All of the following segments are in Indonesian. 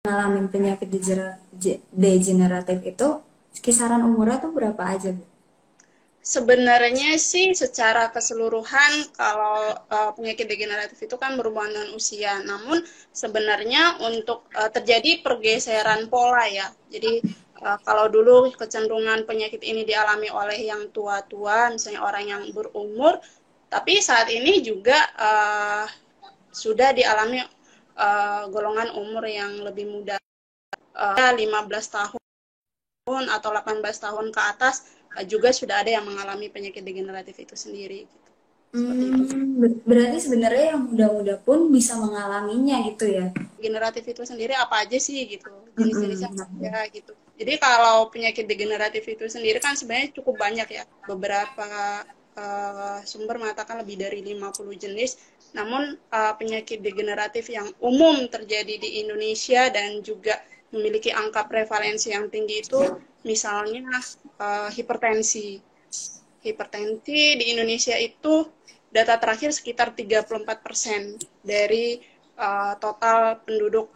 ngalamin penyakit degeneratif itu kisaran umurnya tuh berapa aja, Bu? Sebenarnya sih secara keseluruhan kalau penyakit degeneratif itu kan berhubungan dengan usia. Namun sebenarnya untuk terjadi pergeseran pola ya. Jadi kalau dulu kecenderungan penyakit ini dialami oleh yang tua-tua, misalnya orang yang berumur, tapi saat ini juga sudah dialami golongan umur yang lebih muda, 15 tahun atau 18 tahun ke atas juga sudah ada yang mengalami penyakit degeneratif itu sendiri gitu. Seperti itu. Berarti sebenarnya yang muda-muda pun bisa mengalaminya gitu ya? Degeneratif itu sendiri apa aja sih gitu, jenis-jenisnya apa Mm-mm. aja gitu. Jadi kalau penyakit degeneratif itu sendiri kan sebenarnya cukup banyak ya. Beberapa sumber mengatakan lebih dari 50 jenis. Namun penyakit degeneratif yang umum terjadi di Indonesia dan juga memiliki angka prevalensi yang tinggi itu misalnya hipertensi. Hipertensi di Indonesia itu data terakhir sekitar 34% dari total penduduk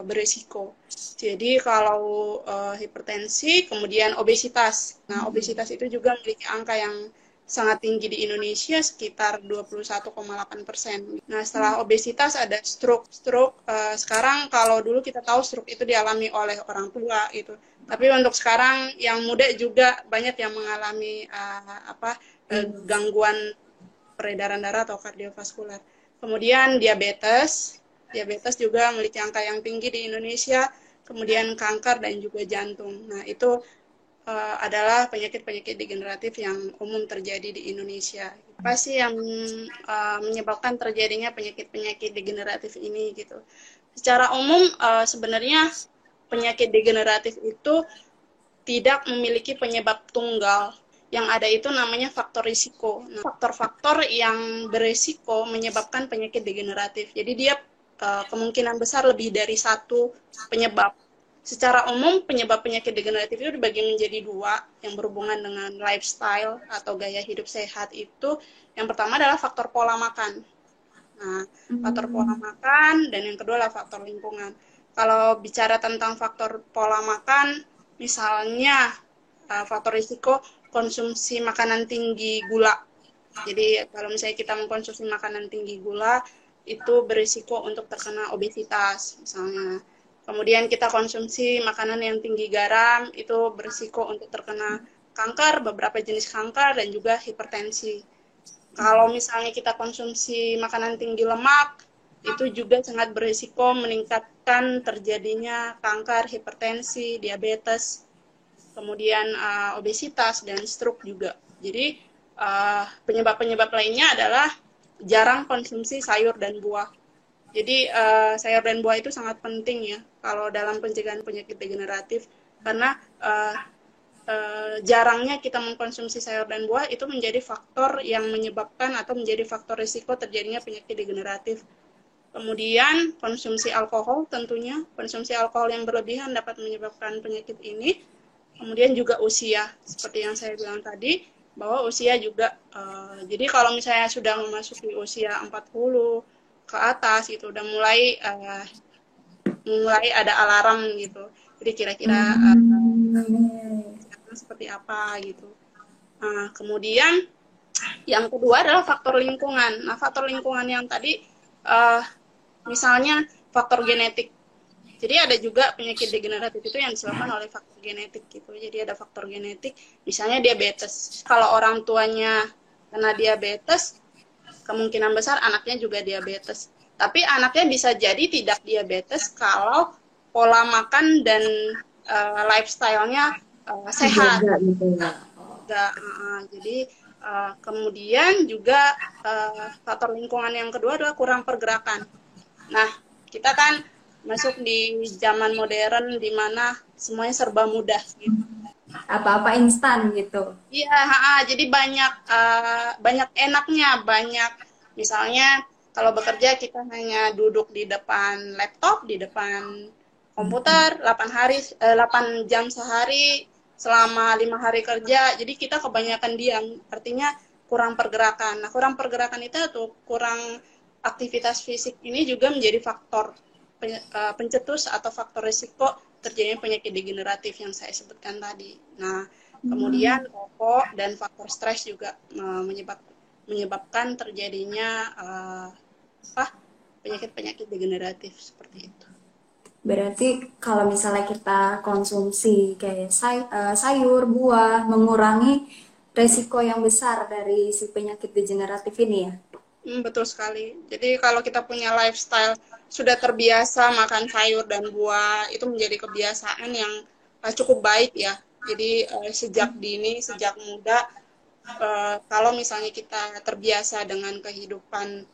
berisiko. Jadi kalau hipertensi, kemudian obesitas. Nah, obesitas itu juga memiliki angka yang sangat tinggi di Indonesia, sekitar 21,8%. Nah, setelah obesitas ada stroke. Stroke sekarang kalau dulu kita tahu stroke itu dialami oleh orang tua gitu. Tapi untuk sekarang yang muda juga banyak yang mengalami gangguan peredaran darah atau kardiovaskular. Kemudian diabetes, diabetes juga memiliki angka yang tinggi di Indonesia. Kemudian kanker dan juga jantung. Nah itu adalah penyakit-penyakit degeneratif yang umum terjadi di Indonesia. Apa sih yang menyebabkan terjadinya penyakit-penyakit degeneratif ini gitu? Secara umum sebenarnya penyakit degeneratif itu tidak memiliki penyebab tunggal. Yang ada itu namanya faktor risiko. Nah, faktor-faktor yang berisiko menyebabkan penyakit degeneratif. Jadi dia kemungkinan besar lebih dari satu penyebab. Secara umum penyebab penyakit degeneratif itu dibagi menjadi dua yang berhubungan dengan lifestyle atau gaya hidup sehat itu. Yang pertama adalah faktor pola makan. Nah, faktor pola Hmm. makan dan yang kedua adalah faktor lingkungan. Kalau bicara tentang faktor pola makan, misalnya faktor risiko konsumsi makanan tinggi gula. Jadi kalau misalnya kita mengkonsumsi makanan tinggi gula, itu berisiko untuk terkena obesitas misalnya. Kemudian kita konsumsi makanan yang tinggi garam, itu berisiko untuk terkena kanker, beberapa jenis kanker, dan juga hipertensi. Kalau misalnya kita konsumsi makanan tinggi lemak, itu juga sangat berisiko meningkatkan terjadinya kanker, hipertensi, diabetes, kemudian obesitas, dan stroke juga. Jadi penyebab-penyebab lainnya adalah jarang konsumsi sayur dan buah. Jadi sayur dan buah itu sangat penting ya kalau dalam pencegahan penyakit degeneratif karena jarangnya kita mengkonsumsi sayur dan buah itu menjadi faktor yang menyebabkan atau menjadi faktor risiko terjadinya penyakit degeneratif. Kemudian konsumsi alkohol tentunya, konsumsi alkohol yang berlebihan dapat menyebabkan penyakit ini. Kemudian juga usia, seperti yang saya bilang tadi, bahwa usia juga, jadi kalau misalnya sudah memasuki usia 40 ke atas, itu udah mulai ada alarm gitu. Jadi kira-kira Hmm. seperti apa gitu. Nah, kemudian yang kedua adalah faktor lingkungan. Nah, faktor lingkungan yang tadi uh, misalnya faktor genetik. Jadi ada juga penyakit degeneratif itu yang disebabkan oleh faktor genetik gitu. Jadi ada faktor genetik, misalnya diabetes. Kalau orang tuanya kena diabetes, kemungkinan besar anaknya juga diabetes. Tapi anaknya bisa jadi tidak diabetes kalau pola makan dan lifestyle-nya sehat. Dijaga gitu ya. Enggak, jadi kemudian juga faktor lingkungan yang kedua adalah kurang pergerakan. Nah, kita kan masuk di zaman modern di mana semuanya serba mudah gitu. Apa-apa instan gitu. Iya, jadi banyak enaknya, banyak misalnya kalau bekerja kita hanya duduk di depan laptop, di depan komputer 8 jam sehari selama 5 hari kerja. Jadi kita kebanyakan diam, artinya kurang pergerakan. Nah, kurang pergerakan itu atau kurang aktivitas fisik ini juga menjadi faktor. pencetus atau faktor risiko terjadinya penyakit degeneratif yang saya sebutkan tadi. Nah, Hmm. kemudian rokok dan faktor stres juga menyebabkan terjadinya penyakit-penyakit degeneratif seperti itu. Berarti kalau misalnya kita konsumsi kayak sayur, buah, mengurangi resiko yang besar dari si penyakit degeneratif ini ya. Betul sekali. Jadi kalau kita punya lifestyle sudah terbiasa makan sayur dan buah, itu menjadi kebiasaan yang cukup baik ya. Jadi sejak dini, sejak muda, kalau misalnya kita terbiasa dengan kehidupan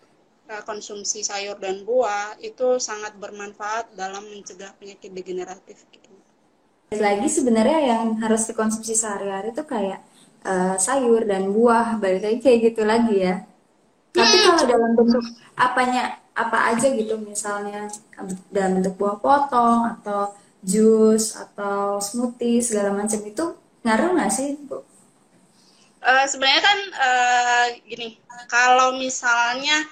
konsumsi sayur dan buah, itu sangat bermanfaat dalam mencegah penyakit degeneratif gitu. Lagi sebenarnya yang harus dikonsumsi sehari-hari itu kayak sayur dan buah, balik lagi kayak gitu lagi ya. Tapi kalau dalam bentuk apanya apa aja gitu, misalnya dalam bentuk buah potong atau jus atau smoothie segala macam itu ngaruh nggak sih, Bu? Sebenarnya kan gini, kalau misalnya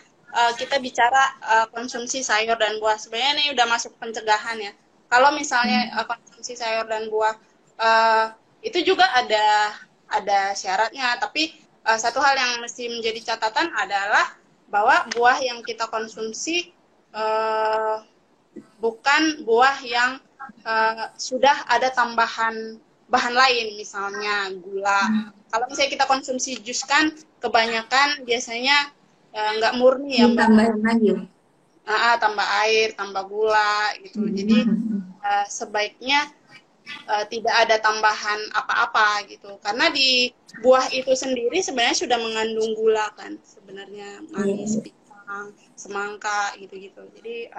kita bicara konsumsi sayur dan buah, sebenarnya ini udah masuk pencegahan ya. Kalau misalnya konsumsi sayur dan buah uh, itu juga ada syaratnya, tapi satu hal yang mesti menjadi catatan adalah bahwa buah yang kita konsumsi uh, bukan buah yang sudah ada tambahan bahan lain, misalnya gula. Kalau misalnya kita konsumsi jus kan kebanyakan biasanya nggak murni ya Mbak. Ditambahin lagi. Tambah air, tambah gula gitu. Jadi sebaiknya tidak ada tambahan apa-apa gitu. Karena di buah itu sendiri sebenarnya sudah mengandung gula kan, sebenarnya manis, Iya. pisang, semangka gitu-gitu. Jadi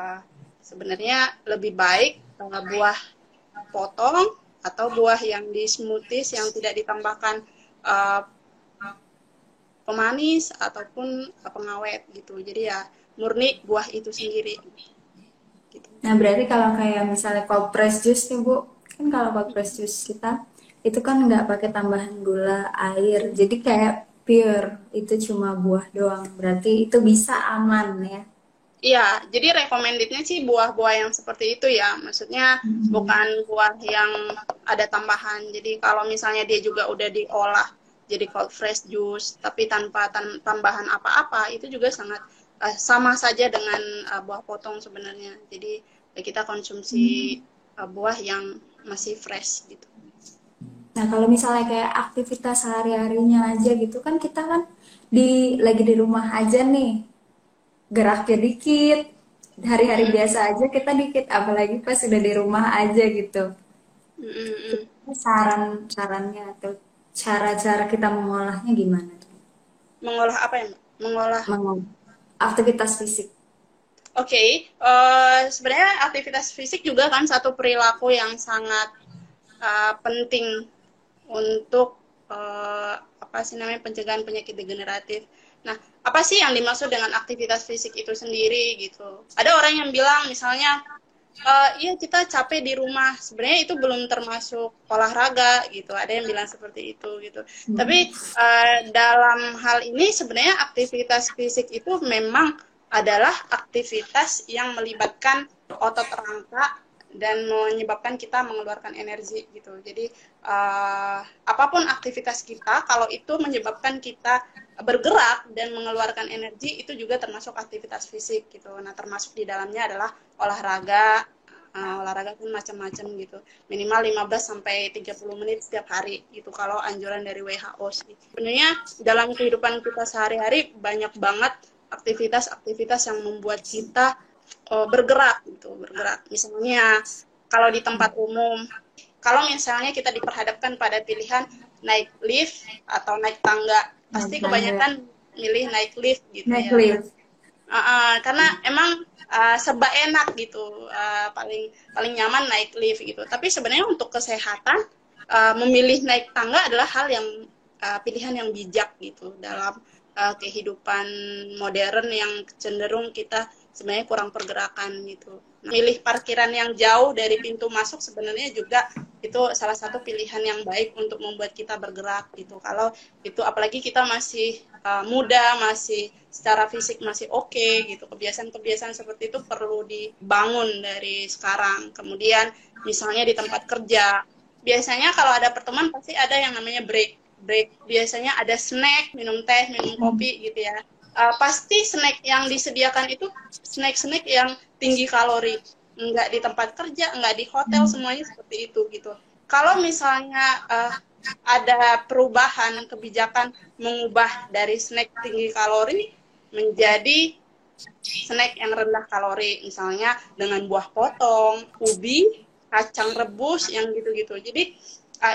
sebenarnya lebih baik buah potong atau buah yang di smoothies yang tidak ditambahkan uh, pemanis ataupun pengawet gitu. Jadi ya murni buah itu sendiri gitu. Nah, berarti kalau kayak misalnya cold press juice nih, Bu, kan kalau cold press juice kita itu kan nggak pakai tambahan gula, air, jadi kayak pure, itu cuma buah doang. Berarti itu bisa aman ya. Iya, jadi recommended-nya sih buah-buah yang seperti itu ya. Maksudnya bukan buah yang ada tambahan. Jadi kalau misalnya dia juga udah diolah jadi cold fresh juice, tapi tanpa tambahan apa-apa, itu juga sangat sama saja dengan buah potong sebenarnya. Jadi kita konsumsi buah yang masih fresh gitu. Nah, kalau misalnya kayak aktivitas sehari-harinya aja gitu kan kita kan lagi di rumah aja nih, geraknya dikit, hari-hari Mm-mm. biasa aja kita dikit, apalagi pas sudah di rumah aja gitu. Mm-mm. Saran-sarannya atau cara-cara kita mengolahnya gimana tuh? Mengolah apa ya, Mbak? Mengolah. Aktivitas fisik. Oke, sebenarnya aktivitas fisik juga kan satu perilaku yang sangat penting untuk apa sih namanya pencegahan penyakit degeneratif. Nah, apa sih yang dimaksud dengan aktivitas fisik itu sendiri gitu? Ada orang yang bilang misalnya, iya kita capek di rumah, sebenarnya itu belum termasuk olahraga gitu. Ada yang bilang seperti itu gitu. Tapi dalam hal ini sebenarnya aktivitas fisik itu memang adalah aktivitas yang melibatkan otot rangka dan menyebabkan kita mengeluarkan energi gitu. Jadi apapun aktivitas kita, kalau itu menyebabkan kita bergerak dan mengeluarkan energi, itu juga termasuk aktivitas fisik gitu. Nah, termasuk di dalamnya adalah olahraga. Olahraga pun macam-macam gitu. Minimal 15 sampai 30 menit setiap hari gitu kalau anjuran dari WHO sih. Sebenarnya dalam kehidupan kita sehari-hari banyak banget aktivitas-aktivitas yang membuat kita bergerak gitu, bergerak. Misalnya kalau di tempat umum, kalau misalnya kita diperhadapkan pada pilihan naik lift atau naik tangga, Naik pasti tangga. kebanyakan milih naik lift gitu Naik ya. Nah, lift. karena emang serba enak gitu, paling paling nyaman naik lift gitu. Tapi sebenarnya untuk kesehatan memilih naik tangga adalah hal yang pilihan yang bijak gitu dalam kehidupan modern yang cenderung kita sebenarnya kurang pergerakan gitu. Nah, milih parkiran yang jauh dari pintu masuk sebenarnya juga itu salah satu pilihan yang baik untuk membuat kita bergerak gitu. Kalau itu apalagi kita masih muda, masih secara fisik masih oke gitu. Kebiasaan-kebiasaan seperti itu perlu dibangun dari sekarang. Kemudian misalnya di tempat kerja, biasanya kalau ada pertemuan pasti ada yang namanya break. Biasanya ada snack, minum teh, minum kopi gitu ya. Pasti snack yang disediakan itu snack-snack yang tinggi kalori. Enggak di tempat kerja, enggak di hotel, semuanya seperti itu gitu. Kalau misalnya ada perubahan kebijakan mengubah dari snack tinggi kalori menjadi snack yang rendah kalori, misalnya dengan buah potong, ubi, kacang rebus, yang gitu-gitu. Jadi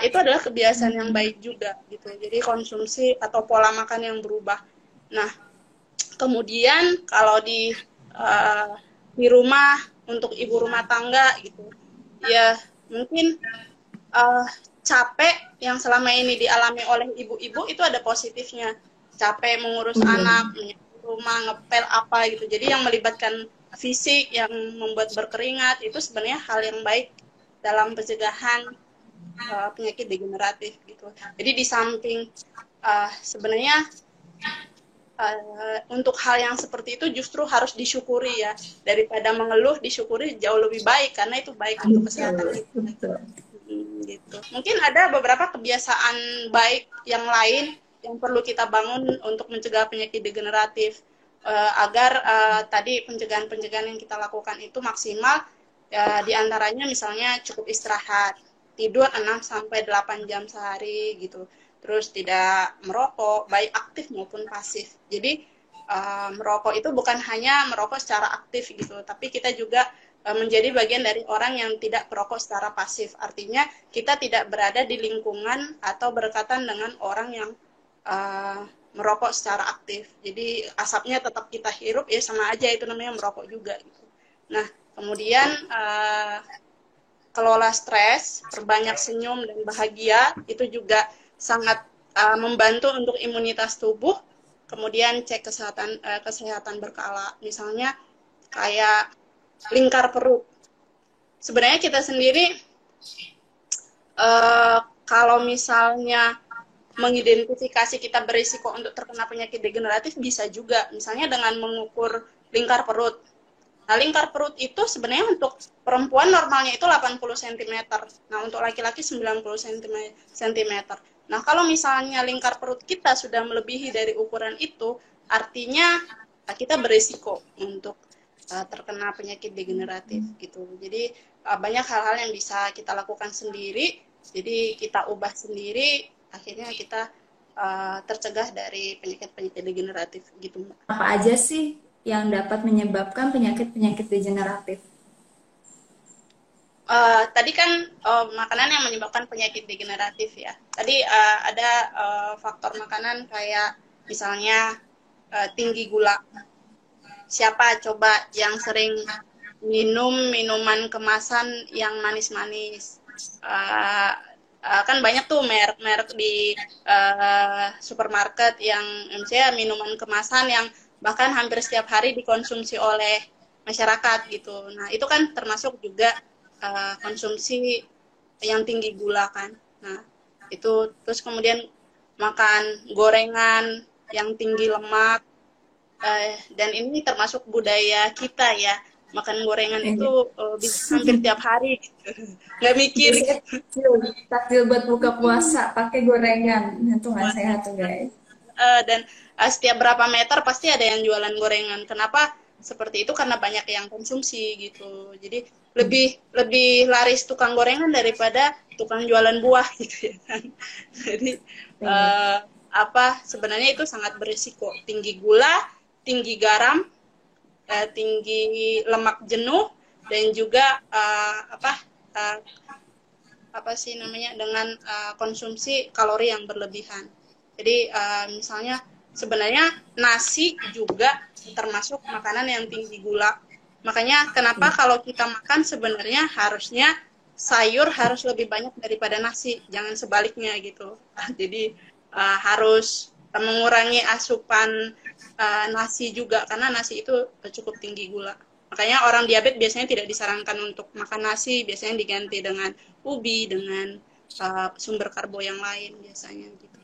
itu adalah kebiasaan yang baik juga gitu. Jadi konsumsi atau pola makan yang berubah. Nah, kemudian kalau di rumah untuk ibu rumah tangga gitu, ya mungkin capek yang selama ini dialami oleh ibu-ibu itu ada positifnya. Capek mengurus anak, menyapu rumah, ngepel apa gitu. Jadi yang melibatkan fisik, yang membuat berkeringat, itu sebenarnya hal yang baik dalam pencegahan penyakit degeneratif gitu. Jadi di samping sebenarnya untuk hal yang seperti itu justru harus disyukuri ya. Daripada mengeluh, disyukuri jauh lebih baik karena itu baik untuk kesehatan kita. Gitu. Mungkin ada beberapa kebiasaan baik yang lain yang perlu kita bangun untuk mencegah penyakit degeneratif agar tadi pencegahan-pencegahan yang kita lakukan itu maksimal. Di antaranya misalnya cukup istirahat, tidur 6-8 jam sehari gitu. Terus tidak merokok, baik aktif maupun pasif. Jadi merokok itu bukan hanya merokok secara aktif gitu, tapi kita juga menjadi bagian dari orang yang tidak perokok secara pasif. Artinya kita tidak berada di lingkungan atau berdekatan dengan orang yang merokok secara aktif. Jadi asapnya tetap kita hirup, ya sama aja itu namanya merokok juga. Gitu. Nah, kemudian kelola stres, perbanyak senyum dan bahagia, itu juga sangat membantu untuk imunitas tubuh. Kemudian cek kesehatan berkala. Misalnya kayak lingkar perut. Sebenarnya kita sendiri kalau misalnya mengidentifikasi kita berisiko untuk terkena penyakit degeneratif bisa juga. Misalnya dengan mengukur lingkar perut. Nah, lingkar perut itu sebenarnya untuk perempuan normalnya itu 80 cm. Nah, untuk laki-laki 90 cm. Nah, kalau misalnya lingkar perut kita sudah melebihi dari ukuran itu, artinya kita berisiko untuk terkena penyakit degeneratif gitu. Jadi banyak hal-hal yang bisa kita lakukan sendiri. Jadi kita ubah sendiri, akhirnya kita tercegah dari penyakit-penyakit degeneratif gitu, Mbak. Apa aja sih yang dapat menyebabkan penyakit-penyakit degeneratif? Tadi kan makanan yang menyebabkan penyakit degeneratif ya. Tadi ada faktor makanan kayak misalnya tinggi gula. Siapa coba yang sering minum minuman kemasan yang manis-manis? Kan banyak tuh merek-merek di supermarket yang misalnya minuman kemasan yang bahkan hampir setiap hari dikonsumsi oleh masyarakat gitu. Nah, itu kan termasuk juga konsumsi yang tinggi gula kan. Nah, itu terus kemudian makan gorengan yang tinggi lemak, dan ini termasuk budaya kita ya, makan gorengan itu bisa hampir tiap hari gitu. Nggak mikir Takjil, takjil buat buka puasa pakai gorengan, itu nggak sehat tuh guys. dan setiap berapa meter pasti ada yang jualan gorengan. Kenapa seperti itu? Karena banyak yang konsumsi gitu. Jadi lebih laris tukang gorengan daripada tukang jualan buah gitu ya kan. Jadi sebenarnya itu sangat berisiko, tinggi gula, tinggi garam, tinggi lemak jenuh, dan juga dengan konsumsi kalori yang berlebihan. Jadi misalnya sebenarnya nasi juga termasuk makanan yang tinggi gula. Makanya kenapa kalau kita makan sebenarnya harusnya sayur harus lebih banyak daripada nasi, jangan sebaliknya gitu. Jadi harus mengurangi asupan nasi juga karena nasi itu cukup tinggi gula. Makanya orang diabetes biasanya tidak disarankan untuk makan nasi, biasanya diganti dengan ubi dengan sumber karbo yang lain biasanya gitu.